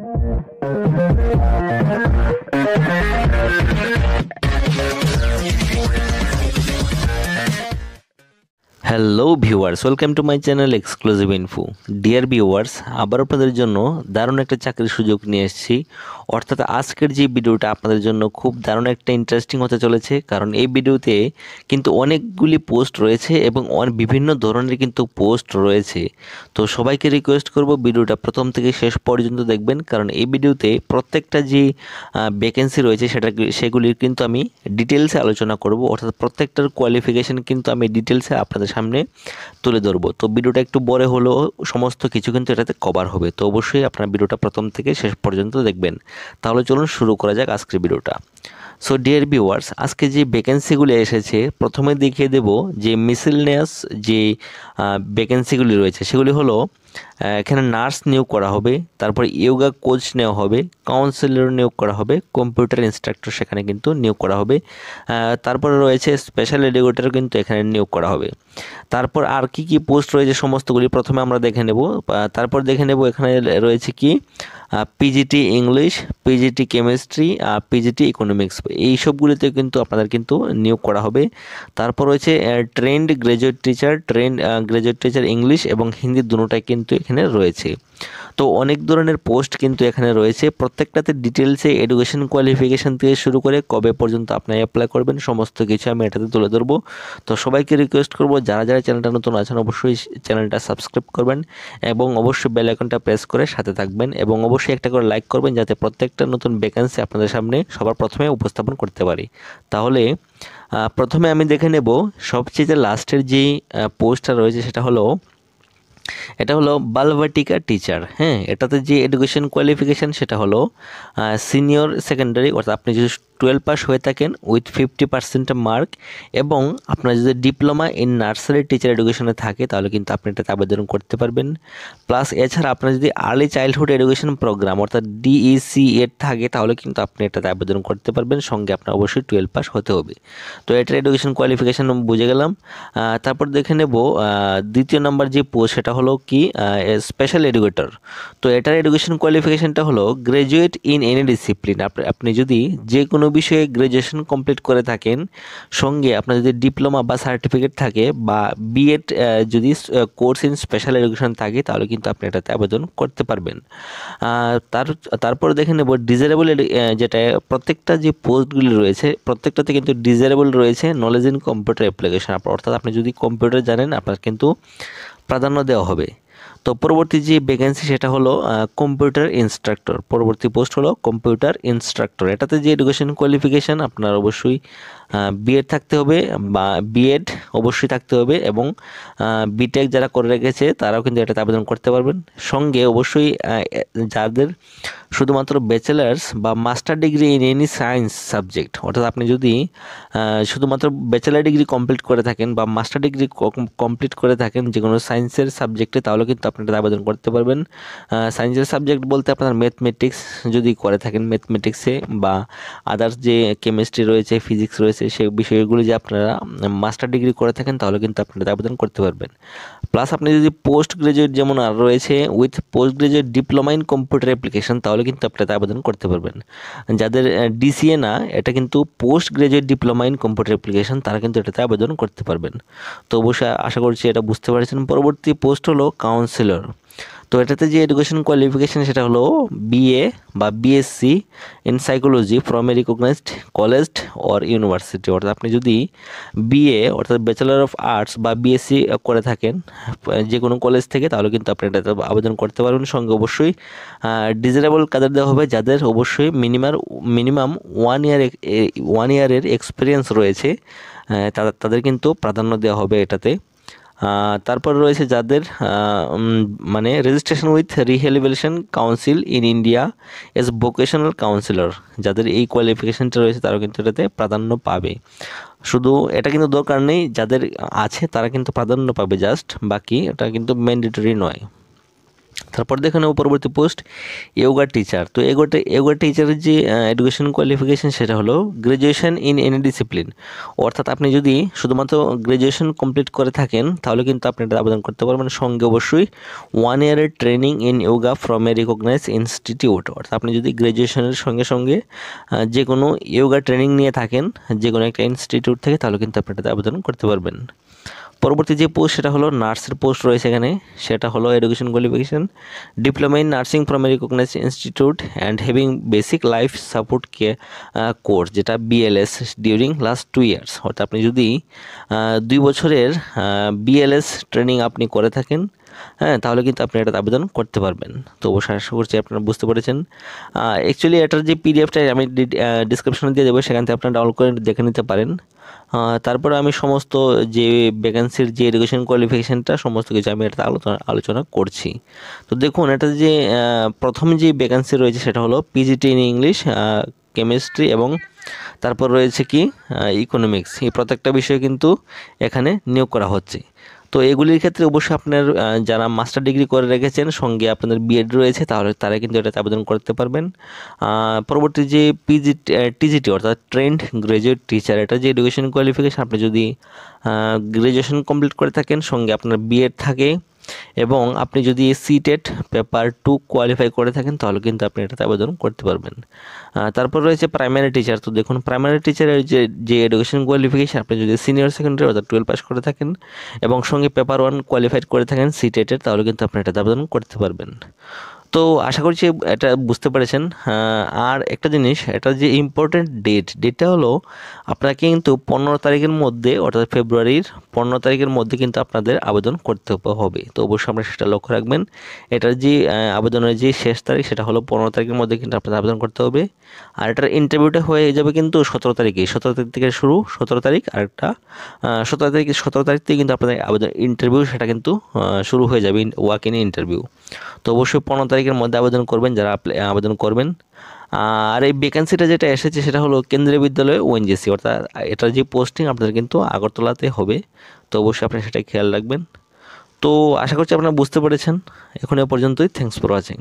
Hello viewers, welcome to my channel exclusive info. Dear viewers, আবার আপনাদের জন্য দারুণ একটা চাকরির সুযোগ নিয়ে এসেছি। অর্থাৎ আজকের যে ভিডিওটা আপনাদের জন্য খুব দারুণ একটা ইন্টারেস্টিং হতে চলেছে, কারণ এই ভিডিওতে কিন্তু অনেকগুলি পোস্ট রয়েছে এবং বিভিন্ন ধরনের কিন্তু পোস্ট রয়েছে। তো সবাইকে রিকোয়েস্ট করব ভিডিওটা প্রথম থেকে শেষ পর্যন্ত দেখবেন, কারণ এই ভিডিওতে প্রত্যেকটা যে ভ্যাকেন্সি রয়েছে সেগুলির কিন্তু আমি ডিটেলসে আলোচনা করব। অর্থাৎ প্রত্যেকটার কোয়ালিফিকেশন কিন্তু আমি ডিটেলসে আপনাদের সামনে তুলে ধরবো। তো ভিডিওটা একটু বড় হলেও সমস্ত কিছু কিন্তু এটাতে কভার হবে। তো অবশ্যই আপনার ভিডিওটা প্রথম থেকে শেষ পর্যন্ত দেখবেন। তাহলে চলুন শুরু করা যাক আজকের ভিডিওটা। সো ডিয়ার ভিউয়ার্স, আজকে যে ভ্যাকেন্সিগুলি এসেছে প্রথমে দেখিয়ে দেব যে মিসেলেনিয়াস যে ভ্যাকেন্সিগুলি রয়েছে সেগুলি হলো এখানে নার্স নিয়োগ করা হবে, তারপর ইয়োগা কোচ নেওয়া হবে, কাউন্সিলর নিয়োগ করা হবে, কম্পিউটার ইনস্ট্রাক্টর সেখানে কিন্তু নিয়োগ করা হবে, তারপরে রয়েছে স্পেশাল এডুকেটর কিন্তু এখানে নিয়োগ করা হবে। তারপর আর কি কি পোস্ট রয়েছে সমস্তগুলি প্রথমে আমরা দেখে নেব। তারপর দেখে নেব এখানে রয়েছে কি PGT English, PGT chemistry, PGT economics, এই সবগুলিতে কিন্তু আপনাদের কিন্তু নিয়োগ করা হবে। তারপর রয়েছে ট্রেন্ড গ্র্যাজুয়েট টিচার ইংলিশ এবং হিন্দি দুটোটাই কিন্তু এখানে রয়েছে। তো অনেক ধরনের পোস্ট কিন্তু এখানে রয়েছে, প্রত্যেকটাতে ডিটেলসে এডুকেশন কোয়ালিফিকেশান থেকে শুরু করে কবে পর্যন্ত আপনি অ্যাপ্লাই করবেন সমস্ত কিছু আমি এটাতে তুলে ধরবো। তো সবাইকে রিকোয়েস্ট করব যারা যারা চ্যানেলটা নতুন আছেন অবশ্যই চ্যানেলটা সাবস্ক্রাইব করবেন এবং অবশ্যই বেল আইকনটা প্রেস করে সাথে থাকবেন এবং অবশ্যই একটা করে লাইক করবেন, যাতে প্রত্যেকটা নতুন ভ্যাকেন্সি আপনাদের সামনে সবার প্রথমে উপস্থাপন করতে পারি। তাহলে প্রথমে আমি দেখে নেব সবচেয়ে লাস্টের যে পোস্টটা রয়েছে এটা হলো বালভাটিকা টিচার। হ্যাঁ, এটাতে যে এডুকেশন কোয়ালিফিকেশান সেটা হলো সিনিয়র সেকেন্ডারি, অর্থাৎ আপনি যদি 12 পাস হয়ে থাকেন উইথ 50% মার্ক এবং আপনার যদি ডিপ্লোমা ইন নার্সারি টিচার এডুকেশনে থাকে তাহলে কিন্তু আপনি এটাতে আবেদন করতে পারবেন। প্লাস এছাড়া আপনার যদি আর্লি চাইল্ডহুড এডুকেশন প্রোগ্রাম অর্থাৎ ডিইসি এর থাকে তাহলে কিন্তু আপনি এটাতে আবেদন করতে পারবেন, সঙ্গে আপনার অবশ্যই 12 পাস হতে হবে। তো এটার এডুকেশন কোয়ালিফিকেশান বুঝে গেলাম। তারপর দেখে নেব দ্বিতীয় নম্বর যে পোস্ট সেটা হলো কি স্পেশাল এডুকেটর। তো এটার এডুকেশন কোয়ালিফিকেশানটা হলো গ্র্যাজুয়েট ইন এনি ডিসিপ্লিন। আপনি যদি যে কোনো বিষয়ে গ্র্যাজুয়েশন কমপ্লিট করে থাকেন, সঙ্গে আপনার যদি ডিপ্লোমা বা সার্টিফিকেট থাকে বা বিএড যদি কোর্স ইন স্পেশাল এডুকেশন থাকে তাহলে কিন্তু আপনি এটাতে আবেদন করতে পারবেন। তারপর দেখে নেব ডিজারেবল, যেটা প্রত্যেকটা যে পোস্টগুলি রয়েছে প্রত্যেকটাতে কিন্তু ডিজারেবল রয়েছে নলেজ ইন কম্পিউটার অ্যাপ্লিকেশন, অর্থাৎ আপনি যদি কম্পিউটার জানেন আপনার কিন্তু প্রাধান্য দেওয়া হবে। তো পরবর্তী যে ভ্যাকেন্সি সেটা হলো কম্পিউটার ইনস্ট্রাক্টর। পরবর্তী পোস্ট হলো কম্পিউটার ইনস্ট্রাক্টর। এটাতে যে এডুকেশন কোয়ালিফিকেশান আপনার অবশ্যই বিএড থাকতে হবে বা বিএড অবশ্যই থাকতে হবে এবং বিটেক যারা করে রেখেছে তারাও কিন্তু এটাতে আবেদন করতে পারবেন। সঙ্গে অবশ্যই যাদের শুধুমাত্র ব্যাচেলার্স বা master degree in any science subject, অর্থাৎ আপনি যদি শুধুমাত্র ব্যাচেলার ডিগ্রি কমপ্লিট করে থাকেন বা মাস্টার ডিগ্রি কমপ্লিট করে থাকেন যে কোনো সায়েন্সের সাবজেক্টে তাহলে কিন্তু আপনি এটাতে আবেদন করতে পারবেন। সায়েন্সের সাবজেক্ট বলতে আপনার ম্যাথমেটিক্স যদি করে থাকেন ম্যাথমেটিক্সে বা আদার্স যে কেমিস্ট্রি রয়েছে ফিজিক্স রয়েছে সেই বিষয়গুলি যে আপনারা মাস্টার ডিগ্রি করে থাকেন তাহলে কিন্তু আপনি এটাতে আবেদন করতে পারবেন। প্লাস আপনি যদি পোস্ট গ্রাজুয়েট যেমন আর রয়েছে with post graduate diploma in computer application তাহলে কিন্তু আপনি এটাতে আবেদন করতে পারবেন। যাদের ডিসিএ না, এটা কিন্তু post graduate diploma in computer application, তারা কিন্তু এটাতে আবেদন করতে পারবেন। তো অবশ্যই আশা করছি এটা বুঝতে পারছেন। পরবর্তী পোস্ট হলো কাউন্সিলর। তো এটাতে যে এডুকেশন কোয়ালিফিকেশান সেটা হলো বিএ বা BSc in psychology from a recognised college or university, অর্থাৎ আপনি যদি বিএ অর্থাৎ ব্যাচেলার অফ আর্টস বা বিএসসি করে থাকেন যে কোনো কলেজ থেকে তাহলে কিন্তু আপনি এটাতে আবেদন করতে পারবেন। সঙ্গে অবশ্যই ডিজারেবল কাদের দেওয়া হবে যাদের অবশ্যই মিনিমাম 1 ইয়ারের এক্সপিরিয়েন্স রয়েছে, তাদের কিন্তু প্রাধান্য দেওয়া হবে এটাতে। তারপর রয়েছে যাদের মানে registration with rehabilitation council in India as vocational counsellor, যাদের এই কোয়ালিফিকেশানটা রয়েছে তারাও কিন্তু এটাতে প্রাধান্য পাবে। শুধু এটা কিন্তু দরকার নেই, যাদের আছে তারা কিন্তু প্রাধান্য পাবে জাস্ট, বাকি এটা কিন্তু ম্যান্ডেটরি নয়। তারপর দেখে নেব পরবর্তী পোস্ট, ইয়োগা টিচার। তো ইয়োগা টিচারের যে এডুকেশন কোয়ালিফিকেশন সেটা হলো গ্র্যাজুয়েশন ইন এনি ডিসিপ্লিন। অর্থাৎ আপনি যদি শুধুমাত্র গ্র্যাজুয়েশন কমপ্লিট করে থাকেন তাহলে কিন্তু আপনি এটা আবেদন করতে পারবেন। সঙ্গে অবশ্যই 1 ইয়ারের training in yoga from a recognised institute. অর্থাৎ আপনি যদি গ্র্যাজুয়েশনের সঙ্গে সঙ্গে যে কোনো ইয়োগা ট্রেনিং নিয়ে থাকেন যে কোনো একটা ইনস্টিটিউট থেকে, তাহলে কিন্তু আপনি এটাতে আবেদন করতে পারবেন। পরবর্তী যে পোস্ট সেটা হলো নার্সের পোস্ট রয়েছে এখানে, সেটা হলো education qualification diploma in nursing from a recognised institute and having basic life support course, যেটা বিএলএস ডিউরিং লাস্ট 2 ইয়ার্স। অর্থাৎ আপনি যদি 2 বছরের বিএলএস ট্রেনিং আপনি করে থাকেন, হ্যাঁ, তাহলে কিন্তু আপনি এটাতে আবেদন করতে পারবেন। তো অবশ্যই আশা করছি আপনারা বুঝতে পেরেছেন। অ্যাকচুয়ালি এটার যে পিডিএফটা আমি ডিসক্রিপশনে দিয়ে দেবো, সেখান থেকে আপনারা ডাউনলোড করে দেখে নিতে পারেন। তারপরে আমি সমস্ত যে ভ্যাকেন্সির যে এডুকেশন কোয়ালিফিকেশানটা সমস্ত কিছু আমি এটা আলোচনা করছি। তো দেখুন, এটা যে প্রথম যে ভ্যাকেন্সি রয়েছে সেটা হলো পিজিটি ইন ইংলিশ, কেমিস্ট্রি এবং তারপর রয়েছে কি ইকোনমিক্স। এই প্রত্যেকটা বিষয় কিন্তু এখানে নিয়োগ করা হচ্ছে। তো এগুলির ক্ষেত্রে অবশ্যই আপনার যারা মাস্টার ডিগ্রি করে রেখেছেন, সঙ্গে আপনাদের বিএড রয়েছে, তাহলে তারা কিন্তু এটাতে আবেদন করতে পারবেন। পরবর্তী যে টিজিটি অর্থাৎ ট্রেন্ড গ্র্যাজুয়েট টিচার, এটা যে এডুকেশন কোয়ালিফিকেশান, আপনি যদি গ্র্যাজুয়েশন কমপ্লিট করে থাকেন, সঙ্গে আপনার বিএড থাকে এবং আপনি যদি সিটেট পেপার 2 কোয়ালিফাই করে থাকেন, তাহলে কিন্তু আপনি এটাতে আবেদন করতে পারবেন। তারপর রয়েছে প্রাইমারি টিচার। তো দেখুন, প্রাইমারি টিচারের যে এডুকেশন কোয়ালিফিকেশান, আপনি যদি সিনিয়র সেকেন্ডারি অর্থাৎ 12 পাস করে থাকেন এবং সঙ্গে পেপার 1 কোয়ালিফাইড করে থাকেন সিটেটের, তাহলে কিন্তু আপনি এটাতে আবেদন করতে পারবেন। তো আশা করছি এটা বুঝতে পেরেছেন। আর একটা জিনিস, এটা যে ইম্পর্টেন্ট ডেটটা হলো আপনাকে কিন্তু 15 তারিখের মধ্যে অর্থাৎ ফেব্রুয়ারির 15 তারিখের মধ্যে কিন্তু আপনাদের আবেদন করতে হবে। তো অবশ্যই আপনারা সেটা লক্ষ্য রাখবেন। এটার যে আবেদনের যে শেষ তারিখ সেটা হলো 15 তারিখের মধ্যে কিন্তু আপনাদের আবেদন করতে হবে। আর এটার ইন্টারভিউটা হয়ে যাবে কিন্তু 17 তারিখে, 17 তারিখ থেকে শুরু, 17 তারিখ আরেকটা 17 তারিখ থেকে কিন্তু আপনাদের আবেদন ইন্টারভিউ সেটা কিন্তু শুরু হয়ে যাবে, ওয়াক ইন ইন্টারভিউ। তো অবশ্যই 15 তারিখের মধ্যে আবেদন করবেন যারা আবেদন করবেন। আর এই ভ্যাকেন্সিটা যেটা এসেছে সেটা হলো কেন্দ্রীয় বিদ্যালয় ওএনজিসি, অর্থাৎ এটার যে পোস্টিং আপনাদের কিন্তু আগরতলাতে হবে। তো অবশ্যই আপনারা সেটা খেয়াল রাখবেন। তো আশা করছি আপনারা বুঝতে পেরেছেন। এখন এ পর্যন্তই। Thanks for watching.